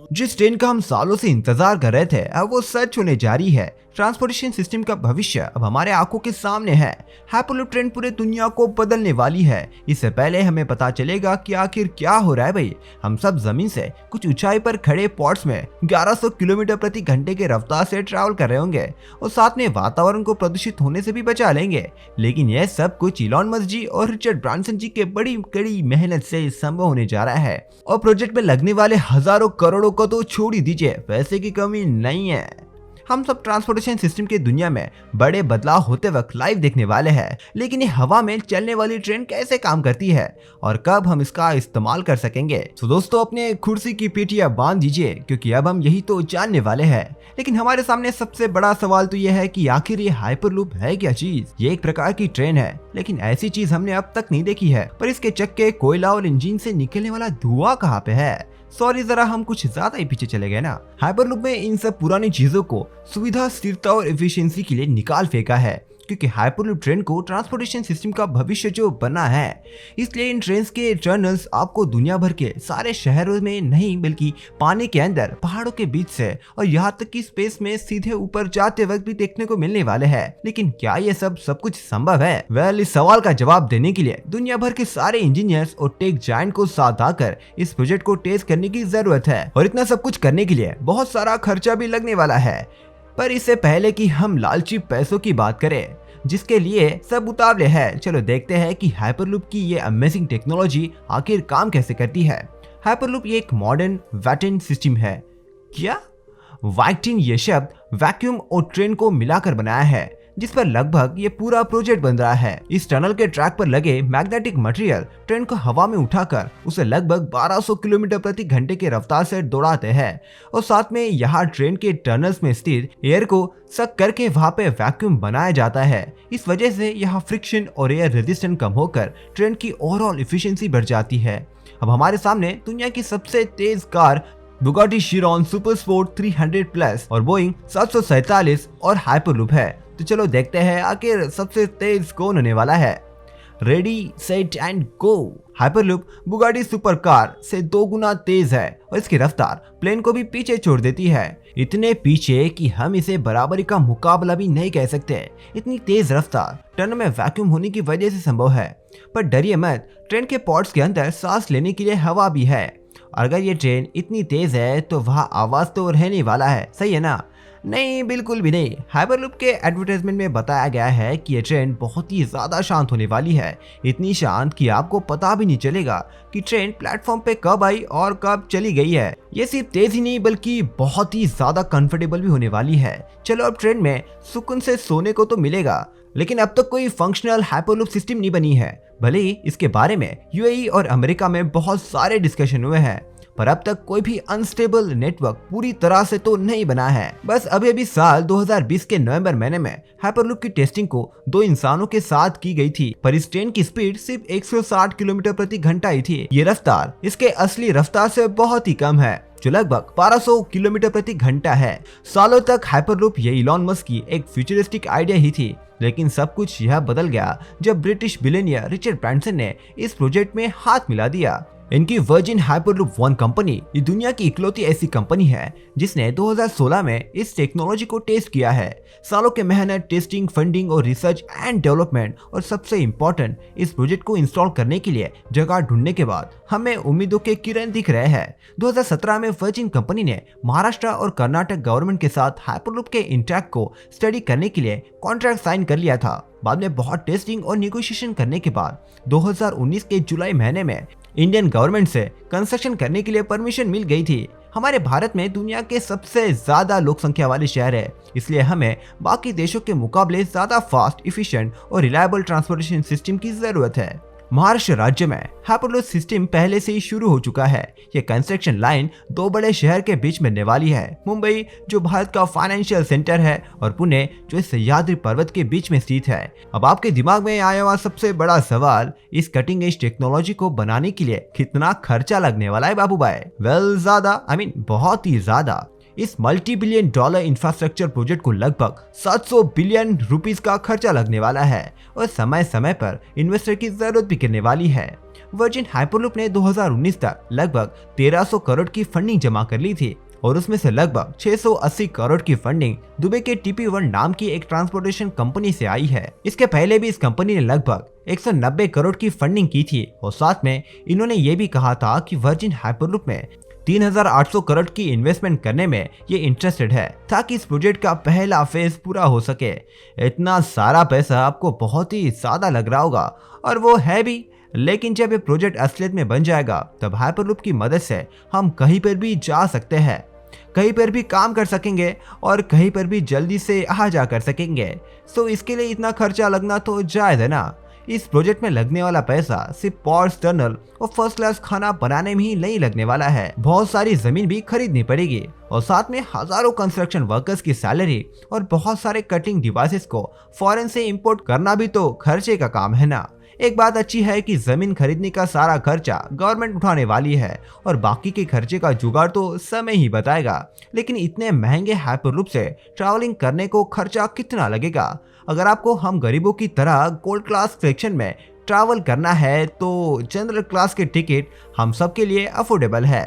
जिस ट्रेन का हम सालों से इंतजार कर रहे थे अब वो सच होने जा रही है। ट्रांसपोर्टेशन सिस्टम का भविष्य अब हमारे आंखों के सामने है। हाइपरलूप ट्रेन पूरे दुनिया को बदलने वाली है। इससे पहले हमें पता चलेगा कि आखिर क्या हो रहा है भाई। हम सब जमीन से कुछ ऊंचाई पर खड़े पॉड्स में 1100 किलोमीटर प्रति घंटे के रफ्तार से ट्रैवल कर रहे होंगे और साथ में वातावरण को प्रदूषित होने से भी बचा लेंगे। लेकिन यह सब कुछ इलॉन मस्क जी और रिचर्ड ब्रांसन जी के बड़ी कड़ी मेहनत से संभव होने जा रहा है। और प्रोजेक्ट में लगने वाले हजारों करोड़ों को तो छोड़ ही दीजिए, पैसे की कमी नहीं है। हम सब ट्रांसपोर्टेशन सिस्टम की दुनिया में बड़े बदलाव होते वक्त लाइव देखने वाले हैं। लेकिन ये हवा में चलने वाली ट्रेन कैसे काम करती है और कब हम इसका इस्तेमाल कर सकेंगे। तो दोस्तों अपने कुर्सी की पेटियां बांध दीजिए क्योंकि अब हम यही तो जानने वाले हैं। लेकिन हमारे सामने सबसे बड़ा सवाल तो यह है कि आखिर ये हाइपरलूप है क्या चीज। ये एक प्रकार की ट्रेन है लेकिन ऐसी चीज हमने अब तक नहीं देखी है। पर इसके चक्के, कोयला और इंजन से निकलने वाला धुआं कहाँ पे है। सॉरी जरा हम कुछ ज्यादा ही पीछे चले गए ना। हाइपरलूप में इन सब पुरानी चीजों को सुविधा, स्थिरता और एफिशिएंसी के लिए निकाल फेंका है क्योंकि हाइपरलूप ट्रेन को ट्रांसपोर्टेशन सिस्टम का भविष्य जो बना है। इसलिए इन ट्रेन के टनल्स आपको दुनिया भर के सारे शहरों में नहीं बल्कि पानी के अंदर, पहाड़ों के बीच से और यहाँ तक कि स्पेस में सीधे ऊपर जाते वक्त भी देखने को मिलने वाले हैं। लेकिन क्या ये सब कुछ संभव है? वेल, इस सवाल का जवाब देने के लिए दुनिया भर के सारे इंजीनियर्स और टेक जायंट को साथ आकर इस प्रोजेक्ट को टेस्ट करने की जरूरत है। और इतना सब कुछ करने के लिए बहुत सारा खर्चा भी लगने वाला है। पर इससे पहले कि हम लालची पैसों की बात करें जिसके लिए सब उतावले हैं, चलो देखते हैं कि हाइपरलूप की ये अमेजिंग टेक्नोलॉजी आखिर काम कैसे करती है। हाइपरलूप ये एक मॉडर्न वैक्यूम सिस्टम है। क्या वैक्यूम ये शब्द वैक्यूम और ट्रेन को मिलाकर बनाया है जिस पर लगभग ये पूरा प्रोजेक्ट बन रहा है। इस टनल के ट्रैक पर लगे मैग्नेटिक मटेरियल ट्रेन को हवा में उठाकर उसे लगभग 1200 किलोमीटर प्रति घंटे की रफ्तार से दौड़ाते हैं और साथ में यहाँ ट्रेन के टनल्स में स्थित एयर को सक करके वहाँ पे वैक्यूम बनाया जाता है। इस वजह से यहाँ फ्रिक्शन और एयर रेजिस्टेंस कम होकर ट्रेन की ओवरऑल एफिशिएंसी बढ़ जाती है। अब हमारे सामने दुनिया की सबसे तेज car Bugatti Chiron super sport 300 plus और बोइंग 747 और हाइपरलूप है। तो चलो देखते हैं आखिर सबसे तेज कौन होने वाला है। Ready set and go. Hyperloop Bugatti super car से 2 गुना तेज है और इसकी रफ्तार प्लेन को भी पीछे छोड़ देती है। इतने पीछे कि हम इसे बराबरी का मुकाबला भी नहीं कह सकते। इतनी तेज रफ्तार टनल में वैक्यूम होने की वजह से संभव है। पर डरिए मत, ट्रेन के पॉड्स के अंदर सांस लेने के लिए हवा भी है। अगर ये ट्रेन इतनी तेज है तो वहाँ आवाज तो रहने वाला है, सही है ना? नहीं, बिल्कुल भी नहीं। हाइपरलूप के एडवर्टाइजमेंट में बताया गया है कि ये ट्रेन बहुत ही ज्यादा शांत होने वाली है। इतनी शांत कि आपको पता भी नहीं चलेगा कि ट्रेन प्लेटफॉर्म पे कब आई और कब चली गई है। ये सिर्फ तेज ही नहीं बल्कि बहुत ही ज्यादा कंफर्टेबल भी होने वाली है। चलो अब ट्रेन में सुकून से सोने को तो मिलेगा, लेकिन अब तक कोई फंक्शनल हाइपरलूप सिस्टम नहीं बनी है। भले ही इसके बारे में यूएई और अमेरिका में बहुत सारे डिस्कशन हुए हैं पर अब तक कोई भी अनस्टेबल नेटवर्क पूरी तरह से तो नहीं बना है। बस अभी साल 2020 के नवंबर महीने में हाइपरलूप की टेस्टिंग को 2 इंसानों के साथ की गई थी पर इस ट्रेन की स्पीड सिर्फ 160 किलोमीटर प्रति घंटा ही थी। ये रफ्तार इसके असली रफ्तार से बहुत ही कम है जो लगभग 1200 किलोमीटर प्रति घंटा है। सालों तक हाइपरलूप ये इलॉन मस्क की एक फ्यूचरिस्टिक आइडिया ही थी, लेकिन सब कुछ यह बदल गया जब ब्रिटिश बिलियनियर रिचर्ड ब्रांसन ने इस प्रोजेक्ट में हाथ मिला दिया। इनकी वर्जिन हाइपरलूप 1 कंपनी ये दुनिया की इकलौती ऐसी कंपनी है जिसने 2016 में इस टेक्नोलॉजी को टेस्ट किया है। सालों के मेहनत, टेस्टिंग, फंडिंग और रिसर्च एंड डेवलपमेंट और सबसे इम्पोर्टेंट इस प्रोजेक्ट को इंस्टॉल करने के लिए जगह ढूंढने के बाद हमें उम्मीदों के किरण दिख रहे हैं। 2017 में वर्जिन कंपनी ने महाराष्ट्र और कर्नाटक गवर्नमेंट के साथ हाइपरलूप के इंटैक्ट को स्टडी करने के लिए कॉन्ट्रैक्ट साइन कर लिया था। बाद में बहुत टेस्टिंग और निगोशिएशन करने के बाद 2019 के जुलाई महीने में इंडियन गवर्नमेंट से कंस्ट्रक्शन करने के लिए परमिशन मिल गई थी। हमारे भारत में दुनिया के सबसे ज्यादा लोक संख्या वाले शहर है, इसलिए हमें बाकी देशों के मुकाबले ज्यादा फास्ट, इफिशिएंट और रिलायबल ट्रांसपोर्टेशन सिस्टम की जरूरत है। महाराष्ट्र राज्य में हाइपरलूप सिस्टम पहले से ही शुरू हो चुका है। यह कंस्ट्रक्शन लाइन 2 बड़े शहर के बीच मिलने वाली है, मुंबई जो भारत का फाइनेंशियल सेंटर है और पुणे जो सह्याद्री पर्वत के बीच में स्थित है। अब आपके दिमाग में आया हुआ सबसे बड़ा सवाल, इस कटिंग एज टेक्नोलॉजी को बनाने के लिए कितना खर्चा लगने वाला है बाबू भाई? वेल, ज्यादा, बहुत ही ज्यादा। इस multi billion dollar infrastructure project को लगभग 700 बिलियन रुपीस का खर्चा लगने वाला है और समय समय पर इन्वेस्टर की जरूरत भी गिरने वाली है। वर्जिन हाइपरलूप ने 2019 तक लगभग 1300 करोड़ की फंडिंग जमा कर ली थी और उसमें से लगभग 680 करोड़ की फंडिंग दुबई के TP1 नाम की एक ट्रांसपोर्टेशन कंपनी से आई है। इसके पहले भी इस कंपनी ने लगभग 190 करोड़ की फंडिंग की थी और साथ में इन्होंने ये भी कहा था कि वर्जिन हाइपरलूप में 3800 करोड़ की इन्वेस्टमेंट करने में ये इंटरेस्टेड है ताकि इस प्रोजेक्ट का पहला फेज पूरा हो सके। इतना सारा पैसा आपको बहुत ही ज्यादा लग रहा होगा और वो है भी, लेकिन जब ये प्रोजेक्ट असलियत में बन जाएगा तब हाइपरलूप की मदद से हम कहीं पर भी जा सकते हैं, कहीं पर भी काम कर सकेंगे और कहीं पर भी जल्दी से आ जा कर सकेंगे। सो इसके लिए इतना खर्चा लगना तो जायज है ना। इस प्रोजेक्ट में लगने वाला पैसा सिर्फ पॉर्ट्स, टनल और फर्स्ट क्लास खाना बनाने में ही नहीं लगने वाला है, बहुत सारी जमीन भी खरीदनी पड़ेगी और साथ में हजारों कंस्ट्रक्शन वर्कर्स की सैलरी और बहुत सारे कटिंग डिवाइसेस को फॉरेन से इंपोर्ट करना भी तो खर्चे का काम है ना। एक बात अच्छी है कि जमीन खरीदने का सारा खर्चा गवर्नमेंट उठाने वाली है और बाकी के खर्चे का जुगाड़ तो समय ही बताएगा। लेकिन इतने महंगे हाइपरलूप से ट्रैवलिंग करने को खर्चा कितना लगेगा? अगर आपको हम गरीबों की तरह गोल्ड क्लास सेक्शन में ट्रैवल करना है तो जनरल क्लास के टिकट हम सब के लिए अफोर्डेबल है।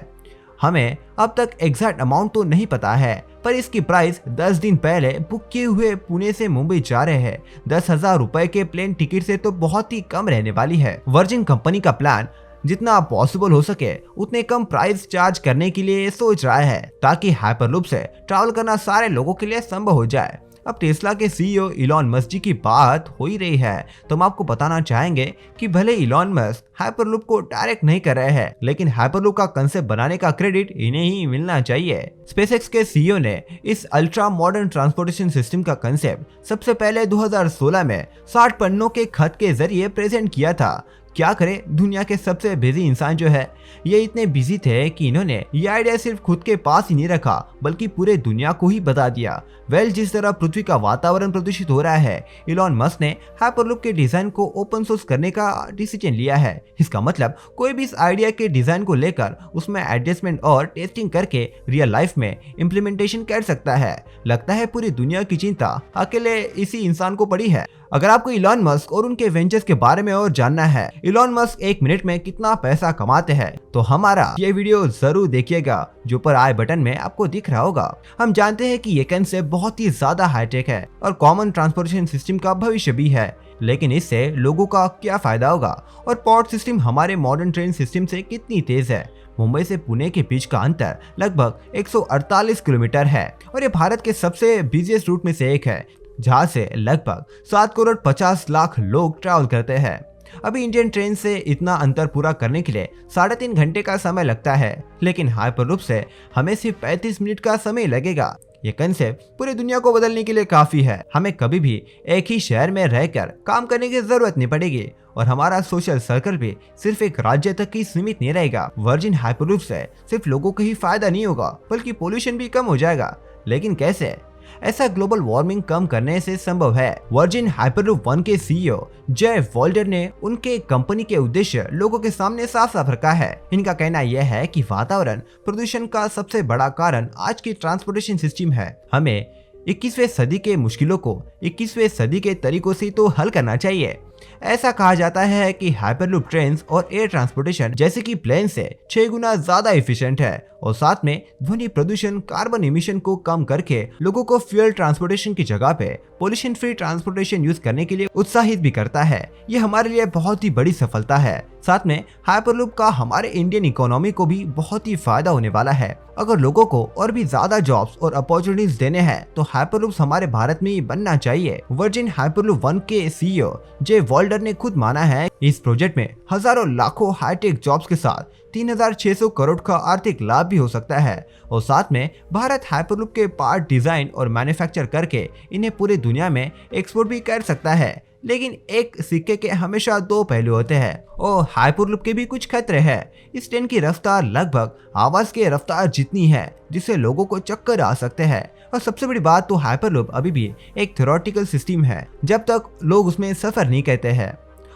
हमें अब तक एग्जैक्ट अमाउंट तो नहीं पता है, पर इसकी प्राइस 10 दिन पहले बुक किए हुए पुणे से मुंबई जा रहे हैं 10,000 रुपए के प्लेन टिकट से तो बहुत ही कम रहने वाली है। वर्जिन कंपनी का प्लान जितना पॉसिबल हो सके उतने कम प्राइस चार्ज करने के लिए सोच रहा है ताकि हाइपरलूप से ट्रैवल करना सारे लोगों के लिए संभव हो जाए। अब टेस्ला के CEO इलॉन मस्क जी की बात हो ही रही है तो हम आपको बताना चाहेंगे कि भले इलॉन मस्क हाइपरलूप को डायरेक्ट नहीं कर रहे हैं, लेकिन हाइपरलूप का कंसेप्ट बनाने का क्रेडिट इन्हें ही मिलना चाहिए। स्पेसएक्स के CEO ने इस अल्ट्रा मॉडर्न ट्रांसपोर्टेशन सिस्टम का कंसेप्ट सबसे पहले 2016 में 60 पन्नों के खत के जरिए प्रेजेंट किया था। क्या करे, दुनिया के सबसे बिजी इंसान जो है ये इतने बिजी थे कि इन्होंने ये आइडिया सिर्फ खुद के पास ही नहीं रखा बल्कि पूरे दुनिया को ही बता दिया। जिस तरह पृथ्वी का वातावरण प्रदूषित हो रहा है, इलॉन मस्क ने हाइपरलूप के डिजाइन को ओपन सोर्स करने का डिसीजन लिया है। इसका मतलब कोई भी इस आइडिया के डिजाइन को लेकर उसमें एडजस्टमेंट और टेस्टिंग करके रियल लाइफ में इम्प्लीमेंटेशन कर सकता है। लगता है पूरी दुनिया की चिंता अकेले इसी इंसान को पड़ी है। अगर आपको इलॉन मस्क और उनके वेंचर्स के बारे में और जानना है, इलॉन मस्क एक मिनट में कितना पैसा कमाते हैं, तो हमारा ये वीडियो जरूर देखिएगा जो ऊपर आई बटन में आपको दिख रहा होगा। हम जानते हैं कि ये कंसेप्ट बहुत ही ज्यादा हाईटेक है और कॉमन ट्रांसपोर्टेशन सिस्टम का भविष्य भी है, लेकिन इससे लोगों का क्या फायदा होगा और पोर्ट सिस्टम हमारे मॉडर्न ट्रेन सिस्टम से कितनी तेज है। मुंबई से पुणे के बीच का अंतर लगभग 148 किलोमीटर है और ये भारत के सबसे बिजिएस्ट रूट में से एक है जहाँ से लगभग 7 करोड़ 50 लाख लोग ट्रैवल करते हैं। अभी इंडियन ट्रेन से इतना अंतर पूरा करने के लिए 3.5 घंटे का समय लगता है, लेकिन हाइपरलूप से हमें सिर्फ 35 मिनट का समय लगेगा। ये कंसेप्ट पूरी दुनिया को बदलने के लिए काफी है। हमें कभी भी एक ही शहर में रहकर काम करने की जरूरत नहीं पड़ेगी और हमारा सोशल सर्कल भी सिर्फ एक राज्य तक ही सीमित नहीं रहेगा। वर्जिन हाइपरलूप से सिर्फ लोगों को ही फायदा नहीं होगा बल्कि पोल्यूशन भी कम हो जाएगा। लेकिन कैसे? ऐसा ग्लोबल वार्मिंग कम करने से संभव है। वर्जिन हाइपरलूप 1 के CEO जे वॉल्डर ने उनके कंपनी के उद्देश्य लोगों के सामने साफ साफ रखा है। इनका कहना यह है कि वातावरण प्रदूषण का सबसे बड़ा कारण आज की ट्रांसपोर्टेशन सिस्टम है। हमें 21वीं सदी के मुश्किलों को 21वीं सदी के तरीकों से तो हल करना चाहिए। ऐसा कहा जाता है कि हाइपरलूप ट्रेन और एयर ट्रांसपोर्टेशन जैसे कि प्लेन से 6 गुना ज्यादा एफिशिएंट है और साथ में ध्वनि प्रदूषण, कार्बन इमिशन को कम करके लोगों को फ्यूल ट्रांसपोर्टेशन की जगह पे पोल्यूशन फ्री ट्रांसपोर्टेशन यूज करने के लिए उत्साहित भी करता है। ये हमारे लिए बहुत ही बड़ी सफलता है। साथ में हाइपरलूप का हमारे इंडियन इकोनॉमी को भी बहुत ही फायदा होने वाला है। अगर लोगों को और भी ज्यादा जॉब्स और अपॉर्चुनिटीज देने हैं तो हाइपरलूप हमारे भारत में ही बनना चाहिए। वर्जिन हाइपरलूप 1 के CEO जे वॉल्डर ने खुद माना है इस प्रोजेक्ट में हजारों लाखों हाईटेक जॉब्स के साथ 3600 करोड़ का आर्थिक लाभ भी हो सकता है और साथ में भारत हाइपरलूप के पार्ट डिजाइन और मैन्युफैक्चर करके इन्हें पूरी दुनिया में एक्सपोर्ट भी कर सकता है। लेकिन एक सिक्के के हमेशा 2 पहलू होते हैं और हाइपरलूप के भी कुछ खतरे हैं। इस ट्रेन की रफ्तार लगभग आवाज के रफ्तार जितनी है जिससे लोगों को चक्कर आ सकते हैं। और सबसे बड़ी बात तो हाइपरलूप अभी भी एक थ्योरेटिकल सिस्टम है जब तक लोग उसमें सफर नहीं करते हैं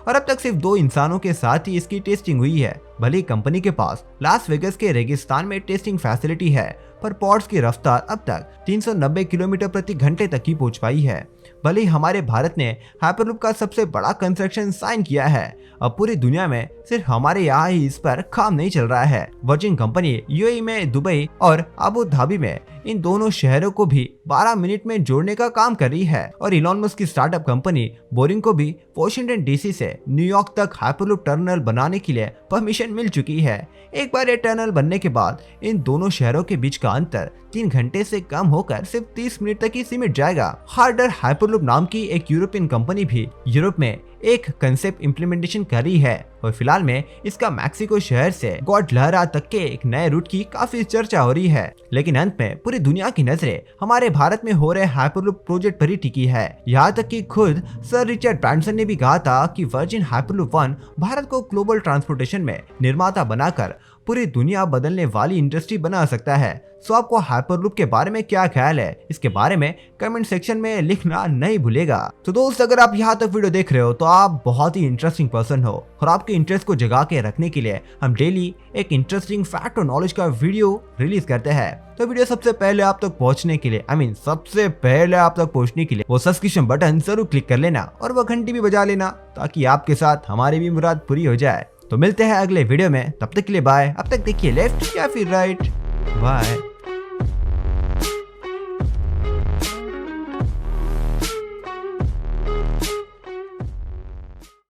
और अब तक सिर्फ 2 इंसानों के साथ ही इसकी टेस्टिंग हुई है भले ही कंपनी के पास लास वेगस के रेगिस्तान में टेस्टिंग फैसिलिटी है, पर पॉड्स की रफ्तार अब तक 390 किलोमीटर प्रति घंटे तक ही पहुंच पाई है। भले ही हमारे भारत ने हाइपरलूप का सबसे बड़ा कंस्ट्रक्शन साइन किया है, अब पूरी दुनिया में सिर्फ हमारे यहाँ ही इस पर काम नहीं चल रहा है। वर्जिन कंपनी यूएई में दुबई और अबू धाबी में इन दोनों शहरों को भी 12 मिनट में जोड़ने का काम कर रही है और इलॉन मस्क की स्टार्टअप कंपनी बोरिंग को भी वॉशिंगटन डीसी से न्यूयॉर्क तक हाइपरलूप टनल बनाने के लिए परमिशन मिल चुकी है। एक बार ये टनल बनने के बाद इन दोनों शहरों के बीच का अंतर 3 घंटे से कम होकर सिर्फ 30 मिनट तक ही सिमट जाएगा। हार्डर हाइपरलूप नाम की एक यूरोपियन कंपनी भी यूरोप में एक कंसेप्ट इम्प्लीमेंटेशन कर रही है और फिलहाल में इसका मैक्सिको शहर से ग्वाडलहरा तक के एक नए रूट की काफी चर्चा हो रही है। लेकिन अंत में पूरी दुनिया की नजरें हमारे भारत में हो रहे हाइपरलूप प्रोजेक्ट पर ही टिकी है। यहाँ तक कि खुद सर रिचर्ड ब्रांसन ने भी कहा था कि वर्जिन हाइपरलूप 1 भारत को ग्लोबल ट्रांसपोर्टेशन में निर्माता बनाकर पूरी दुनिया बदलने वाली इंडस्ट्री बना सकता है। सो आपको हाइपरलूप के बारे में क्या ख्याल है, इसके बारे में कमेंट सेक्शन में लिखना नहीं भूलेगा। तो दोस्त, अगर आप यहाँ तक वीडियो देख रहे हो तो आप बहुत ही इंटरेस्टिंग पर्सन हो और आपके इंटरेस्ट को जगा के रखने के लिए हम डेली एक इंटरेस्टिंग फैक्ट और नॉलेज का वीडियो रिलीज करते हैं। तो वीडियो सबसे पहले आप तक पहुंचने के लिए सबसे पहले आप तक पहुंचने के लिए वो सब्सक्रिप्शन बटन जरूर क्लिक कर लेना और वो घंटी भी बजा लेना, ताकि आपके साथ हमारी भी मुराद पूरी हो जाए। तो मिलते हैं अगले वीडियो में, तब तक के लिए बाय। अब तक देखिए लेफ्ट या फिर राइट, बाय।